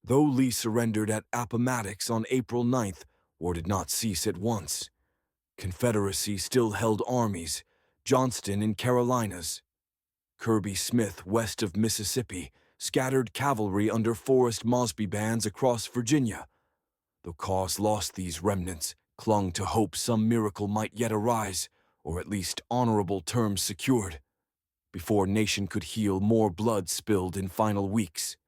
Though Lee surrendered at Appomattox on April 9th, war did not cease at once. Confederacy still held armies, Johnston in Carolinas, Kirby Smith west of Mississippi, scattered cavalry under Forrest Mosby bands across Virginia. Though cause lost these remnants, clung to hope some miracle might yet arise, or at least honorable terms secured. Before nation could heal, more blood spilled in final weeks.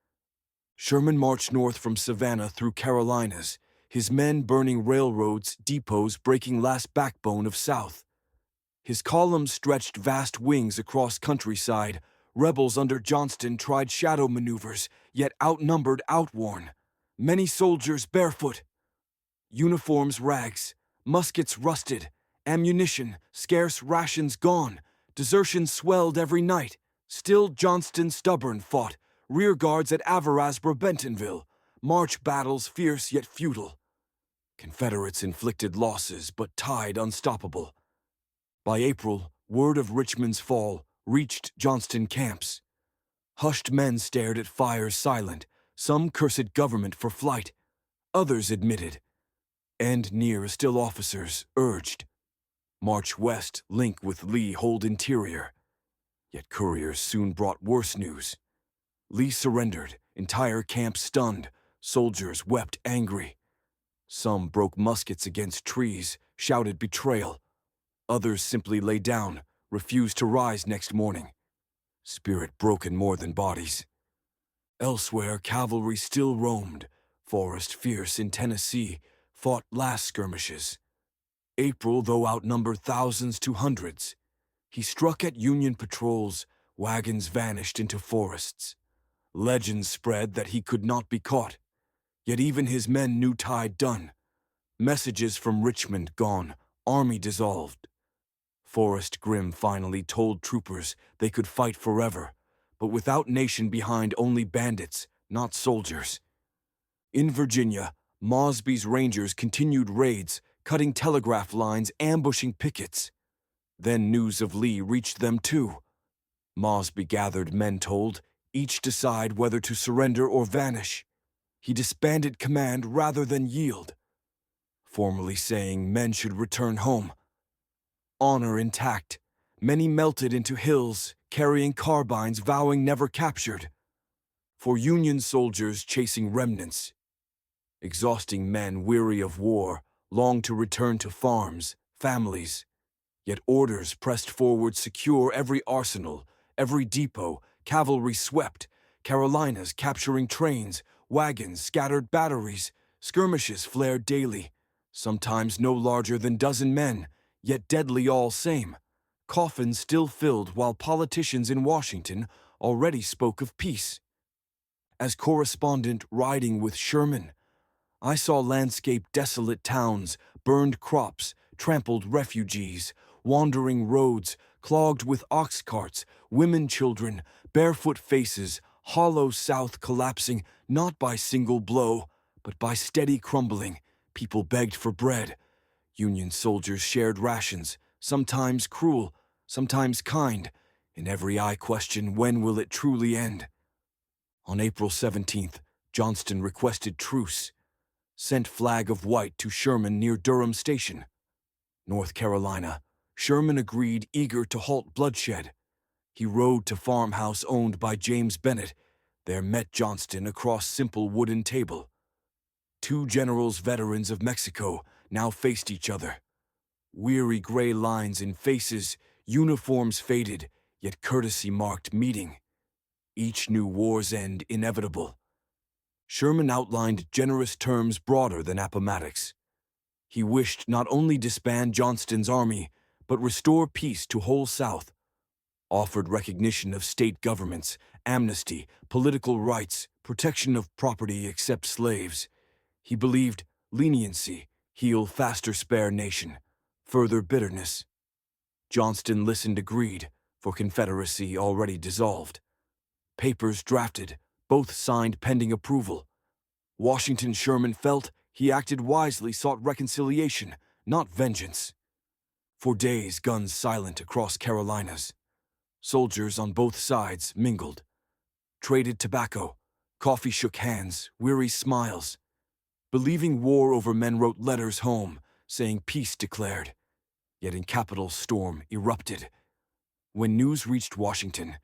Sherman marched north from Savannah through Carolinas, his men burning railroads, depots, breaking last backbone of South. His columns stretched vast wings across countryside. Rebels under Johnston tried shadow maneuvers, yet outnumbered, outworn. Many soldiers barefoot. Uniforms rags, muskets rusted, ammunition, scarce rations gone. Desertion swelled every night. Still Johnston stubborn fought. Rear guards at Averasborough, Bentonville. March battles fierce yet futile. Confederates inflicted losses, but tide unstoppable. By April, word of Richmond's fall reached Johnston camps. Hushed men stared at fires silent, some cursed government for flight, others admitted, and near still officers urged. March west, link with Lee, hold interior. Yet couriers soon brought worse news. Lee surrendered, entire camp stunned, soldiers wept angry. Some broke muskets against trees, shouted betrayal. Others simply lay down, refused to rise next morning. Spirit broken more than bodies. Elsewhere, cavalry still roamed. Forrest, fierce in Tennessee, fought last skirmishes. April, though outnumbered thousands to hundreds, he struck at Union patrols, wagons vanished into forests. Legends spread that he could not be caught, yet even his men knew tide done. Messages from Richmond gone, army dissolved. Forrest Grim finally told troopers they could fight forever, but without nation behind, only bandits, not soldiers. In Virginia, Mosby's Rangers continued raids, cutting telegraph lines, ambushing pickets. Then news of Lee reached them too. Mosby gathered men told, each decide whether to surrender or vanish. He disbanded command rather than yield, formally saying men should return home. Honor intact, many melted into hills, carrying carbines vowing never captured. For Union soldiers chasing remnants, exhausting men weary of war, longed to return to farms, families. Yet orders pressed forward secure every arsenal, every depot, cavalry swept, Carolinas capturing trains, wagons scattered batteries, skirmishes flared daily, sometimes no larger than dozen men, yet deadly all same. Coffins still filled while politicians in Washington already spoke of peace. As correspondent riding with Sherman, I saw landscape desolate towns, burned crops, trampled refugees, wandering roads clogged with ox carts, women, children, barefoot faces, hollow South collapsing not by single blow, but by steady crumbling. People begged for bread. Union soldiers shared rations, sometimes cruel, sometimes kind. In every eye question, when will it truly end? On April 17th, Johnston requested truce, sent flag of white to Sherman near Durham Station. North Carolina, Sherman agreed, eager to halt bloodshed. He rode to farmhouse owned by James Bennett. There met Johnston across simple wooden table. Two generals, veterans of Mexico, now faced each other. Weary gray lines in faces, uniforms faded, yet courtesy marked meeting. Each knew war's end inevitable. Sherman outlined generous terms broader than Appomattox. He wished not only disband Johnston's army, but restore peace to whole South. Offered recognition of state governments, amnesty, political rights, protection of property except slaves. He believed leniency, heal faster spare nation, further bitterness. Johnston listened, agreed, for Confederacy already dissolved. Papers drafted, both signed pending approval. Washington Sherman felt he acted wisely, sought reconciliation, not vengeance. For days, guns silent across Carolinas. Soldiers on both sides mingled, traded tobacco, Coffee shook hands, weary smiles. Believing war over men wrote letters home, saying peace declared. Yet in Capitol storm erupted. When news reached Washington,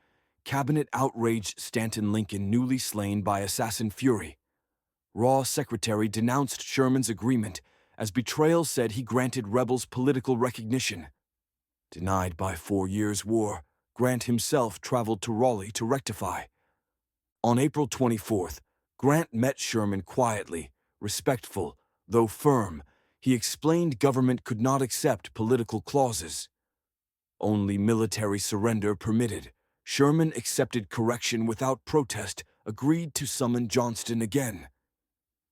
cabinet outraged Stanton Lincoln newly slain by assassin fury. Raw secretary denounced Sherman's agreement as betrayal, said he granted rebels political recognition. Denied by 4 years' war, Grant himself traveled to Raleigh to rectify. On April 24th, Grant met Sherman quietly, respectful, though firm. He explained government could not accept political clauses. Only military surrender permitted. Sherman accepted correction without protest, agreed to summon Johnston again.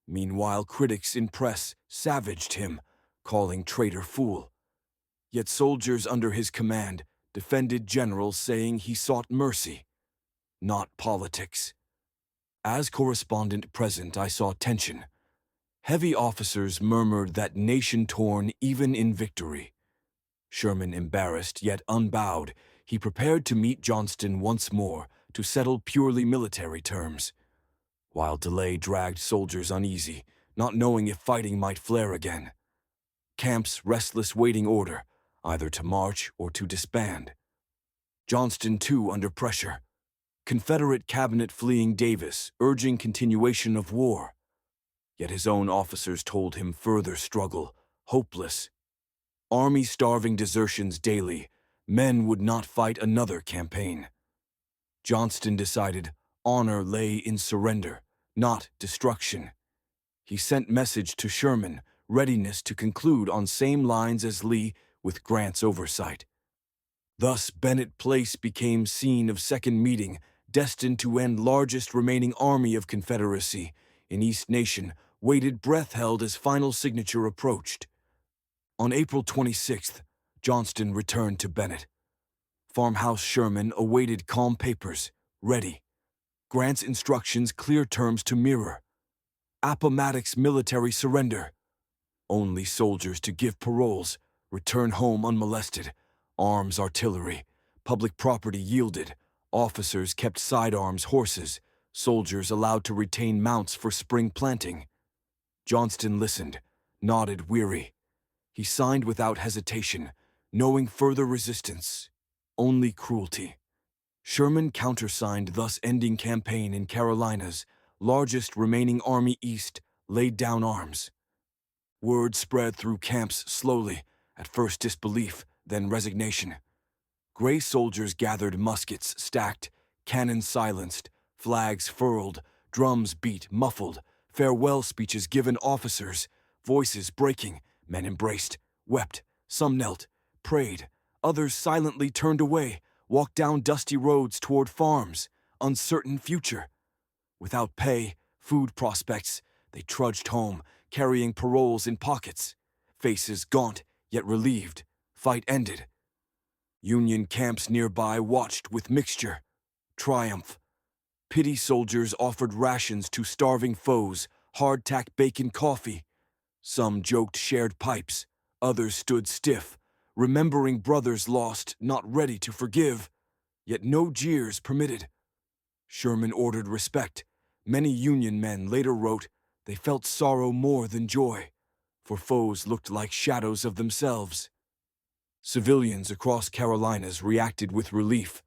Meanwhile, critics in press savaged him, calling traitor fool. Yet soldiers under his command defended generals, saying he sought mercy, not politics. As correspondent present, I saw tension. Heavy officers murmured that nation torn even in victory. Sherman embarrassed yet unbowed, he prepared to meet Johnston once more to settle purely military terms. While delay dragged soldiers uneasy, not knowing if fighting might flare again. Camp's restless waiting order, either to march or to disband. Johnston too under pressure. Confederate cabinet fleeing Davis, urging continuation of war. Yet his own officers told him further struggle, hopeless. Army starving desertions daily, men would not fight another campaign. Johnston decided honor lay in surrender, not destruction. He sent message to Sherman, readiness to conclude on same lines as Lee with Grant's oversight. Thus Bennett Place became scene of second meeting, destined to end largest remaining army of Confederacy. In East Nation, waited breath held as final signature approached. On April 26th, Johnston returned to Bennett. Farmhouse Sherman awaited calm papers, ready. Grant's instructions clear terms to mirror. Appomattox military surrender. Only soldiers to give paroles, return home unmolested. Arms, artillery, public property yielded. Officers kept sidearms, horses. Soldiers allowed to retain mounts for spring planting. Johnston listened, nodded weary. He signed without hesitation, knowing further resistance, only cruelty. Sherman countersigned, thus ending campaign in Carolinas, largest remaining army east, laid down arms. Word spread through camps slowly, at first disbelief, then resignation. Gray soldiers gathered, muskets stacked, cannons silenced, flags furled, drums beat, muffled, farewell speeches given officers, voices breaking, men embraced, wept, some knelt, prayed, others silently turned away, walked down dusty roads toward farms, uncertain future. Without pay, food prospects, they trudged home, carrying paroles in pockets. Faces gaunt, yet relieved, fight ended. Union camps nearby watched with mixture, triumph. Pity soldiers offered rations to starving foes, hardtack bacon coffee. Some joked shared pipes, others stood stiff, remembering brothers lost, not ready to forgive. Yet no jeers permitted. Sherman ordered respect. Many Union men later wrote they felt sorrow more than joy, for foes looked like shadows of themselves. Civilians across Carolinas reacted with relief.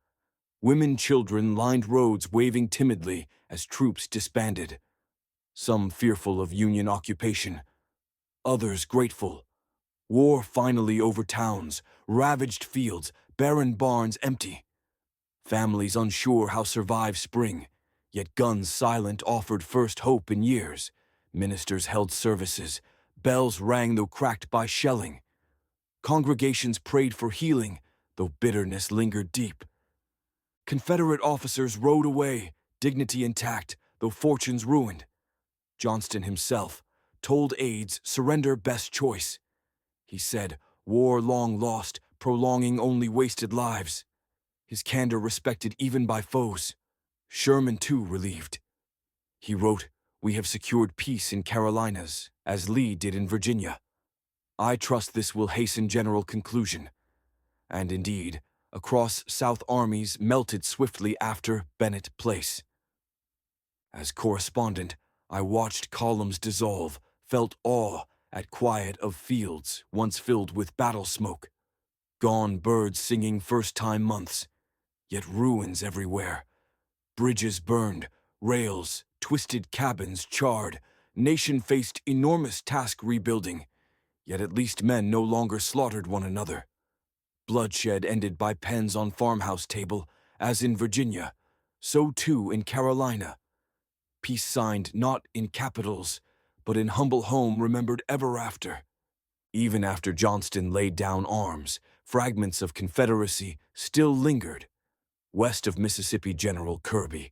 Women, children lined roads waving timidly as troops disbanded. Some fearful of Union occupation, others grateful. War finally over towns, ravaged fields, barren barns empty. Families unsure how survive spring, yet guns silent offered first hope in years. Ministers held services, bells rang though cracked by shelling. Congregations prayed for healing, though bitterness lingered deep. Confederate officers rode away, dignity intact, though fortunes ruined. Johnston himself told aides surrender best choice. He said, war long lost, prolonging only wasted lives. His candor respected even by foes. Sherman too relieved. He wrote, we have secured peace in Carolinas, as Lee did in Virginia. I trust this will hasten general conclusion. And indeed, across South armies melted swiftly after Bennett Place. As correspondent, I watched columns dissolve, felt awe at quiet of fields once filled with battle smoke. Gone birds singing first-time months, yet ruins everywhere. Bridges burned, rails, twisted cabins charred. Nation faced enormous task rebuilding, yet at least men no longer slaughtered one another. Bloodshed ended by pens on farmhouse table, as in Virginia, so too in Carolina. Peace signed not in capitals, but in humble home remembered ever after. Even after Johnston laid down arms, fragments of Confederacy still lingered. West of Mississippi, General Kirby.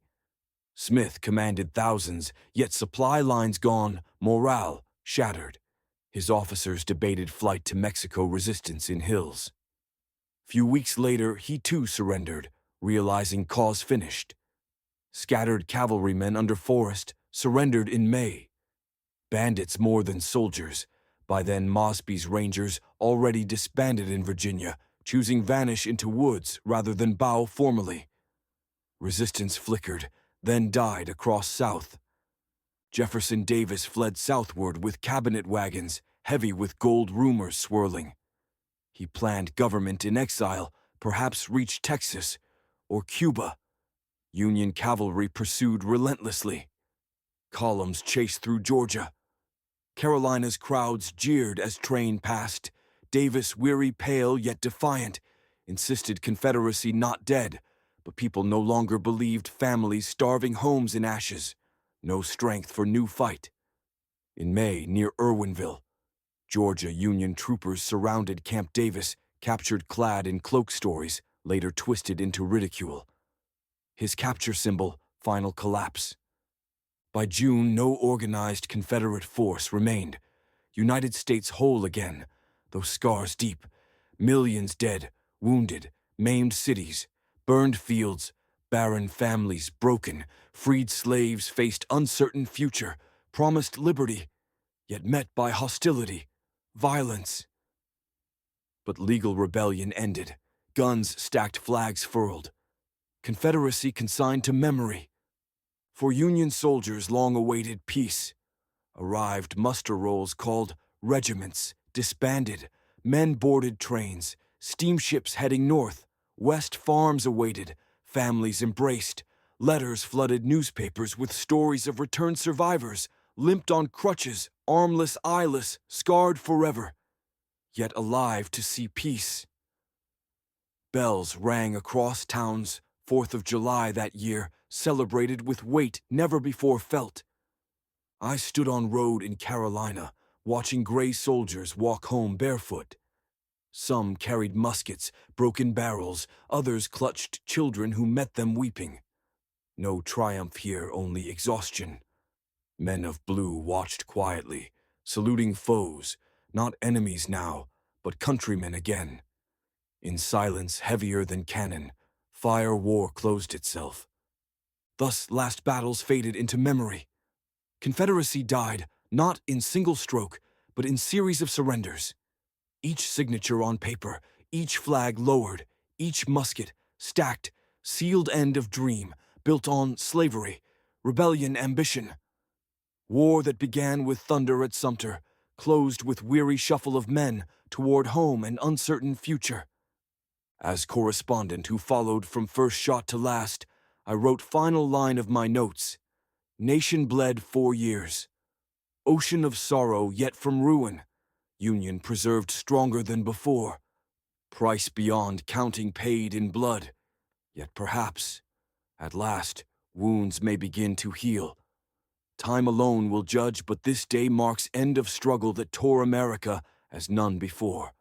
Smith commanded thousands, yet supply lines gone, morale shattered. His officers debated flight to Mexico, resistance in hills. Few weeks later, he too surrendered, realizing cause finished. Scattered cavalrymen under Forrest surrendered in May. Bandits more than soldiers. By then, Mosby's Rangers already disbanded in Virginia, choosing vanish into woods rather than bow formally. Resistance flickered, then died across South. Jefferson Davis fled southward with cabinet wagons, heavy with gold rumors swirling. He planned government in exile, perhaps reach Texas or Cuba. Union cavalry pursued relentlessly. Columns chased through Georgia. Carolina's crowds jeered as train passed. Davis, weary, pale, yet defiant, insisted Confederacy not dead, but people no longer believed, families starving, homes in ashes. No strength for new fight. In May, near Irwinville, Georgia, Union troopers surrounded Camp Davis, captured clad in cloak stories, later twisted into ridicule. His capture symbol, final collapse. By June, no organized Confederate force remained. United States whole again, though scars deep. Millions dead, wounded, maimed cities, burned fields, barren families broken, freed slaves faced uncertain future, promised liberty, yet met by hostility, violence. But legal rebellion ended, guns stacked, flags furled. Confederacy consigned to memory. For Union soldiers, long-awaited peace. Arrived muster rolls called regiments, disbanded, men boarded trains, steamships heading north, west farms awaited, families embraced, letters flooded newspapers with stories of returned survivors, limped on crutches, armless, eyeless, scarred forever, yet alive to see peace. Bells rang across towns, 4th of July that year, celebrated with weight never before felt. I stood on road in Carolina, watching gray soldiers walk home barefoot. Some carried muskets, broken barrels, others clutched children who met them weeping. No triumph here, only exhaustion. Men of blue watched quietly, saluting foes, not enemies now, but countrymen again. In silence heavier than cannon, fire war closed itself. Thus last battles faded into memory. Confederacy died, not in single stroke, but in series of surrenders. Each signature on paper, each flag lowered, each musket stacked, sealed end of dream, built on slavery, rebellion, ambition. War that began with thunder at Sumter, closed with weary shuffle of men toward home and uncertain future. As correspondent who followed from first shot to last, I wrote final line of my notes. Nation bled 4 years. Ocean of sorrow yet from ruin. Union preserved stronger than before. Price beyond counting paid in blood. Yet perhaps, at last, wounds may begin to heal. Time alone will judge, but this day marks end of struggle that tore America as none before.